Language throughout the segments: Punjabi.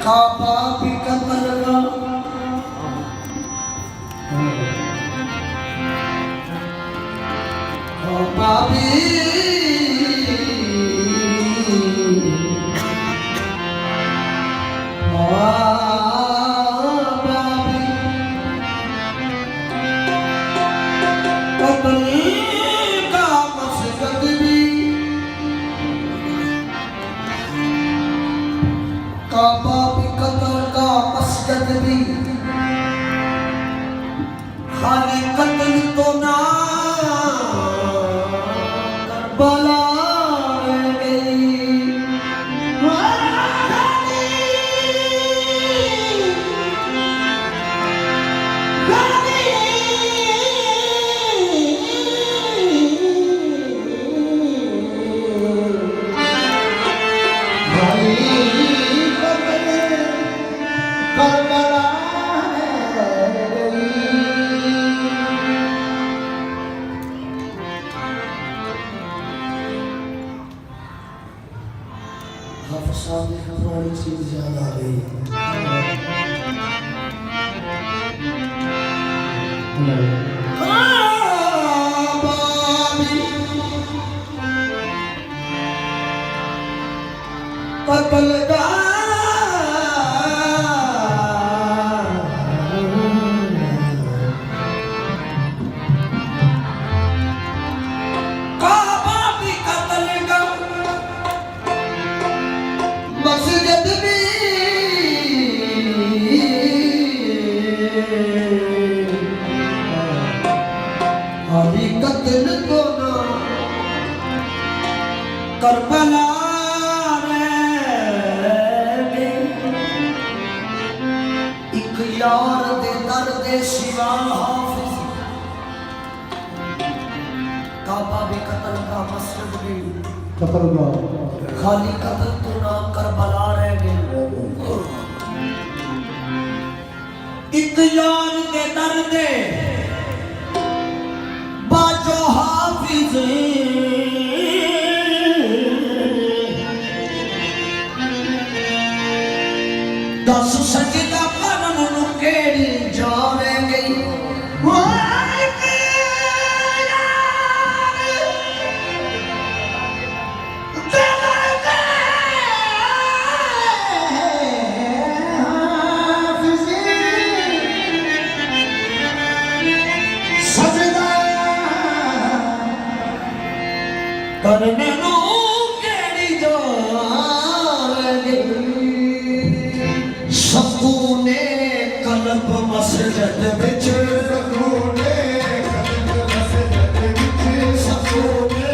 काबा भी कतल का काबा भी काबा भी कत्ल का मस्जिद भी खाने कत्ल तो ना करबला रह गई सामने पुरानी चीज याद आ गई कत्ल का मस्जिद भी अभी कत्ल तो ना करबला रह गई एक यार दे दर दे सिवा हाफिज काबा भी कत्ल का मस्जिद भी कत्ल का खाली कत्ल तो ना करबला रह गई एक यार के दर्द बाजो हाफिज दस सजदा करन नु केड़ी जावे गई करने नो केड़ी जावे सकूने कल्ब मस्जिद विच सकूने कल्ब मस्जिद विच सकूने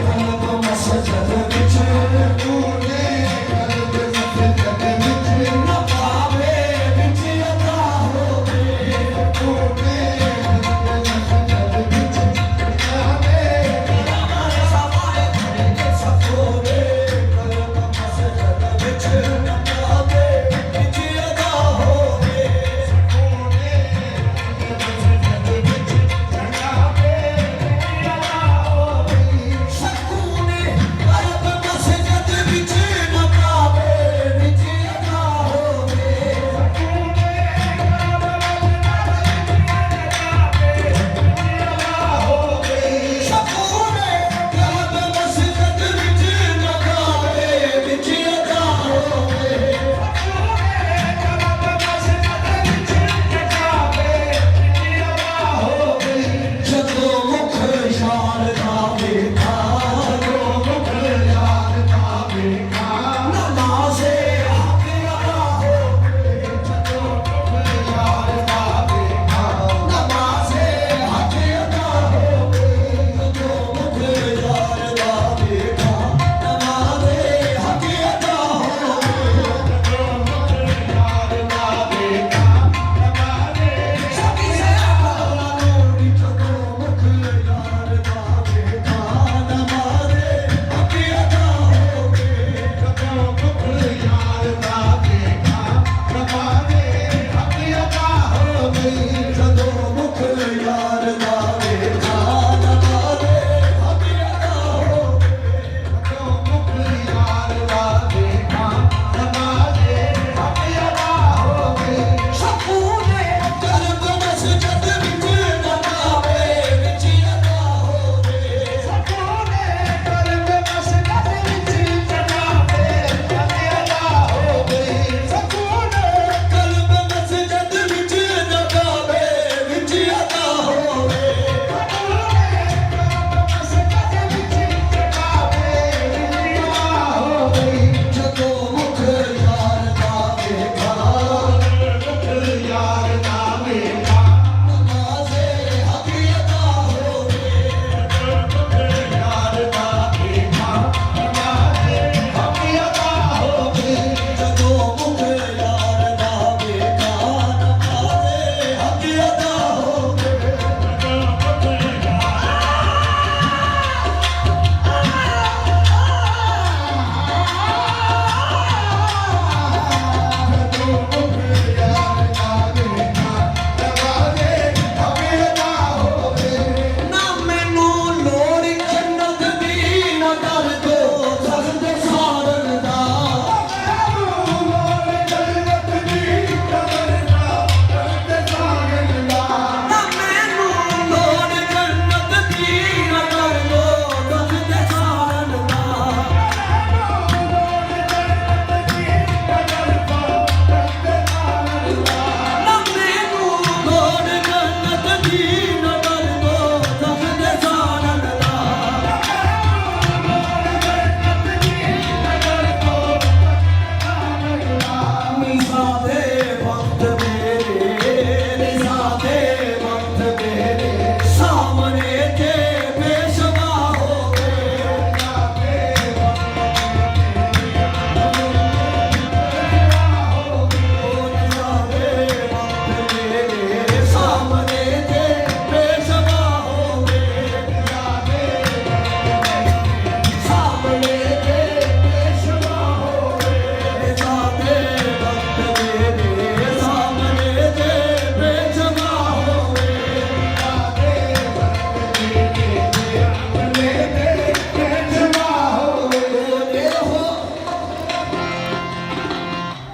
कल्ब मस्जिद विच सकूने कल्ब मस्जिद विच न पावे विच अता होवे सकूने कल्ब मस्जिद विच आवे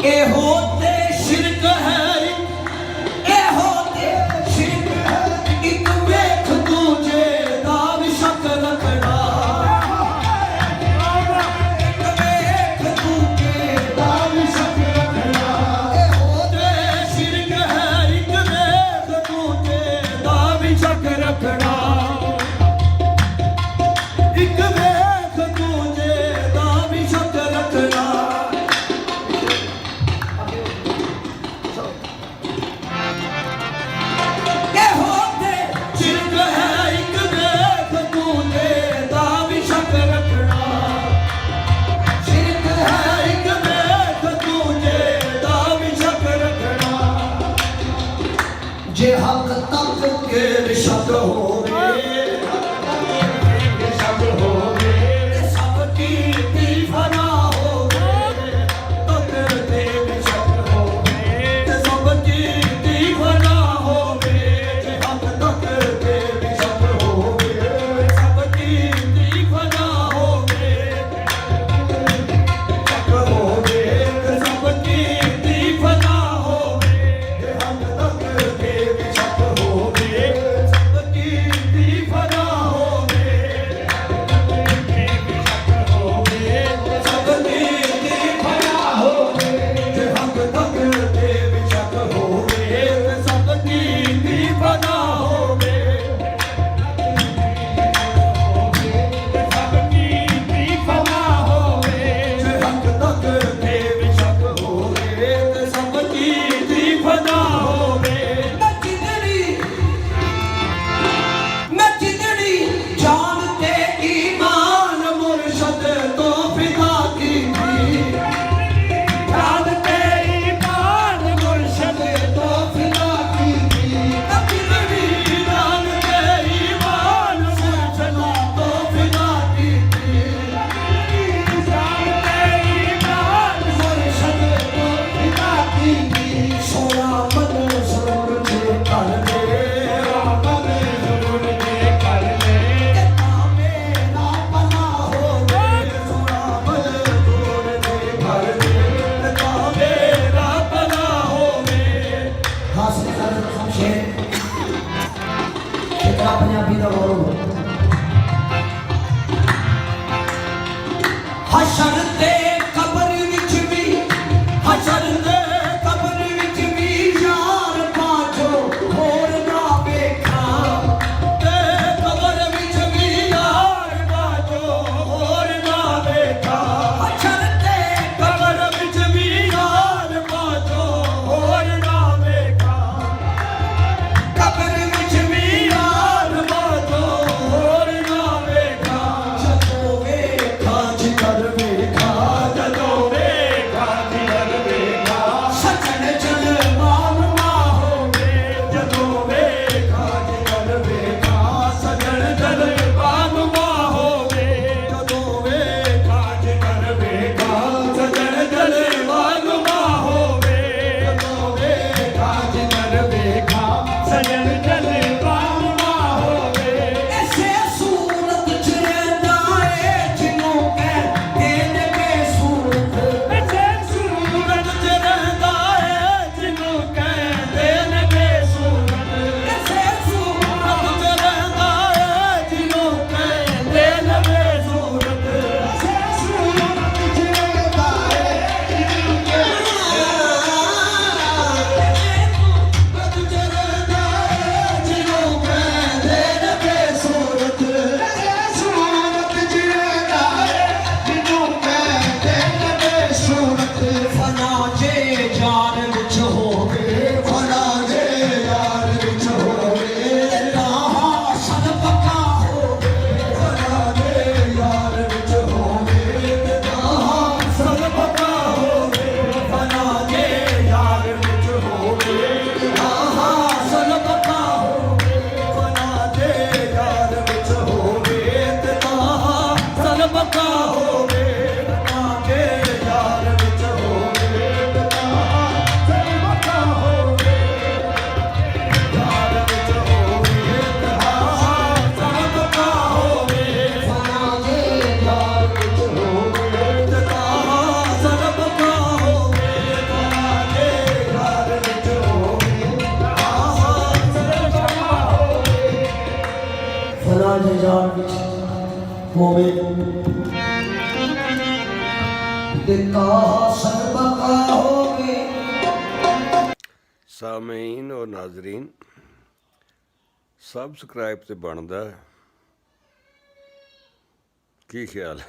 ਇਹੋ ਤੇ ਸ਼ਿਰਕ ਹੈ ਇਹੋ ਤੇ ਸ਼ਿਰਕ ਹੈ ਇੱਕ ਵੇਖ ਦੂਜੇ ਦਾ ਵੀ ਸ਼ੱਕ ਰੱਖਣਾ ਇੱਕ ਵੇਖ ਦੂਜੇ ਦਾ ਵੀ ਸ਼ੱਕ ਰੱਖਣਾ ਇਹੋ ਤੇ ਸ਼ਿਰਕ ਹੈ ਇੱਕ ਵੇਖ ਦੂਜੇ ਦਾ ਵੀ ਸ਼ੱਕ ਰੱਖਣਾ ਇੱਕ ਵੇਖ ਦੂਜੇ ਦਾ ਵੀ ਸ਼ੱਕ ਰੱਖਣਾ ਇਹੋ ਤੇ ਸ਼ਿਰਕ ਹੈ ਇੱਕ ਵੇਖ ਦੂਜੇ ਦਾ ਵੀ ਸ਼ੱਕ ਰੱਖਣਾ ਸ਼ਿਰਕ ਹੈ ਇੱਕ ਵੇਖ ਦੂਜੇ ਦਾ ਵੀ ਸ਼ੱਕ ਰੱਖਣਾ ਜੇ ਹੱਕ ਤੱਕ ਕੇ ਸ਼ੱਕ ਹੋਵੇ ਸ਼ੱਕ ਹੋਵੇ ਸਭ ਕੀਰਤੀ ਫਨਾ ਹੋਵੇ ਤੱਕ ਤੇ ਸ਼ੱਕ ਹੋਵੇ ਸਭ ਕੀਰਤੀ ਫਨਾ ਹੋਵੇ ਜੇ ਹੱਕ ਤੱਕ ਤੇ ਸ਼ੱਕ ਹੋਵੇ ਸਭ ਕੀਰਤੀ ਫਨਾ ਹੋਵੇ ਸ਼ੱਕ ਹੋਵੇ ਸਭ ਕੀਰਤੀ ਫਨਾ ਹੋਵੇ ਜੇ ਹੱਕ ਤੱਕ ਤੇ ਸ਼ੱਕ ਹੋਵੇ ਸਭ ਕੀਰਤੀ ਫਨਾ ਹੋਵੇ ਸਭ ਕੀਰਤੀ ਫਨਾ ਹੋਵੇ ਜੇ ਹੱਕ ਤੱਕ ਤੇ ਸ਼ੱਕ ਹੋਵੇ ਸਭ ਕੀਰਤੀ ਫਨਾ ਹੋਵੇ ਸਭ ਕੀਰਤੀ ਫਨਾ ਹੋਵੇ ਜੇ ਹੱਕ ਤੱਕ ਤੇ ਸ਼ੱਕ ਹੋਵੇ ਸਭ ਕੀਰਤੀ ਫਨਾ ਹੋਵੇ ਮੈਂ ਜਿੰਦੜੀ ਜਾਨ ਤੇ ਈਮਾਨ ਮੁਰਸ਼ਦ ਤੋਂ ਫਿਦਾ ਕੀਤੀ ਜਾਨ ਤੇ ਈਮਾਨ ਮੁਰਸ਼ਦ ਤੋਂ ਫਿਦਾ ਕੀਤੀ ਮੈਂ ਜਿੰਦੜੀ ਜਾਨ ਤੇ ਈਮਾਨ ਮੁਰਸ਼ਦ ਤੋਂ ਫਿਦਾ ਕੀਤੀ ਜਾਨ ਤੇ ਈਮਾਨ ਮੁਰਸ਼ਦ ਤੋਂ ਫਿਦਾ ਕੀਤੀ ਸੋਨਾ ਮਨ ਸਰੂਰ ਦੇ ਘਰ ਦੇ ਮਨ ਸਰੂਰ ਦੇ ਘਰ ਦੇ ਤਾਵੇਂ ਨਾ ਪਨਾ ਹੋਵੇ ਸੋਨਾ ਮਨ ਸਰੂਰ ਦੇ ਘਰ ਦੇ ਤਾਵੇਂ ਨਾ ਪਨਾ ਹੋਵੇ ਹਾਸਲ ਕਰ ਸ਼ੇਰ ਕਿਤਾ ਪੰਜਾਬੀ ਦਾ ਬੋਲੋ ਹਸ਼ਰ ਤੇ ਕਬਰ ਵਿੱਚ ਵੀ ਹਸ਼ਰ ਤੇ ਕਬਰ ਵਿੱਚ ਵੀ ਯਾਰ ਬਾਝੋ ਹੋਰ ਨਾ ਵੇਖਾਂ ਤੇ ਕਬਰ ਵਿੱਚ ਵੀ ਯਾਰ ਬਾਝੋ ਹੋਰ ਨਾ ਵੇਖਾਂ ਹਸ਼ਰ ਤੇ ਕਬਰ ਵਿੱਚ ਵੀ ਯਾਰ ਬਾਝੋ ਹੋਰ ਨਾ ਵੇਖਾਂ ਕਬਰ ਵਿੱਚ ਵੀ ਯਾਰ ਬਾਝੋ ਹੋਰ ਨਾ ਵੇਖਾਂ ਜਦੋਂ ਵੇਖਾਂ ਜਿਗਰ ਵੇਖਾਂ ਜਦੋਂ ਵੇਖਾਂ ਜਿਗਰ ਵੇਖਾਂ ਸੱਜਣ ਜਲਵਾਨ ਨਾ ਹੋਵੇ ਜਦੋਂ ਵੇਖਾਂ ਜਿਗਰ ਵੇਖਾਂ ਸੱਜਣ ਜਲਵਾਨ ਨਾ ਹੋਵੇ ਜਦੋਂ ਵੇਖਾਂ ਜਿਗਰ ਵੇਖਾਂ ਸੱਜਣ ਜਲਵਾਨ ਨਾ ਹੋਵੇ ਜਦੋਂ ਵੇਖਾਂ ਜਿਗਰ ਵੇਖਾਂ ਸੱਜਣ ਜਲਵਾਨ ਨਾ ਹੋਵੇ ਐਸੇ ਸੂਰਤ ਚ ਰਹਿੰਦਾ ਏ ਜਿਹਨੂੰ ਕਹਿੰਦੇ ਨੇ ਬੇਸੂਰਤ ਐਸੇ ਸੂਰਤ ਚ ਰਹਿੰਦਾ ਏ ਜਿਹਨੂੰ ਕਹਿੰਦੇ ਨੇ ਬੇਸੂਰਤ ਐਸੇ ਸੂਰਤ ਚ ਰਹਿੰਦਾ ਏ ਜਿਹਨੂੰ ਕਹਿੰਦੇ ਨੇ ਬੇਸੂਰਤ ਐਸੇ ਸੂਰਤ ਚ ਰਹਿੰਦਾ ਏ ਜਿਹਨੂੰ ਕਹਿੰਦੇ ਨੇ ਹੋਵੇ ਤੇ ਕਾਹ ਸਰਬਕਾ ਹੋਵੇ। ਸਾਮਈਨ ਔਰ ਨਾਜ਼ਰੀਨ, ਸਬਸਕ੍ਰਾਈਬ ਤੇ ਬਣਦਾ, ਕੀ ਖਿਆਲ ਹੈ?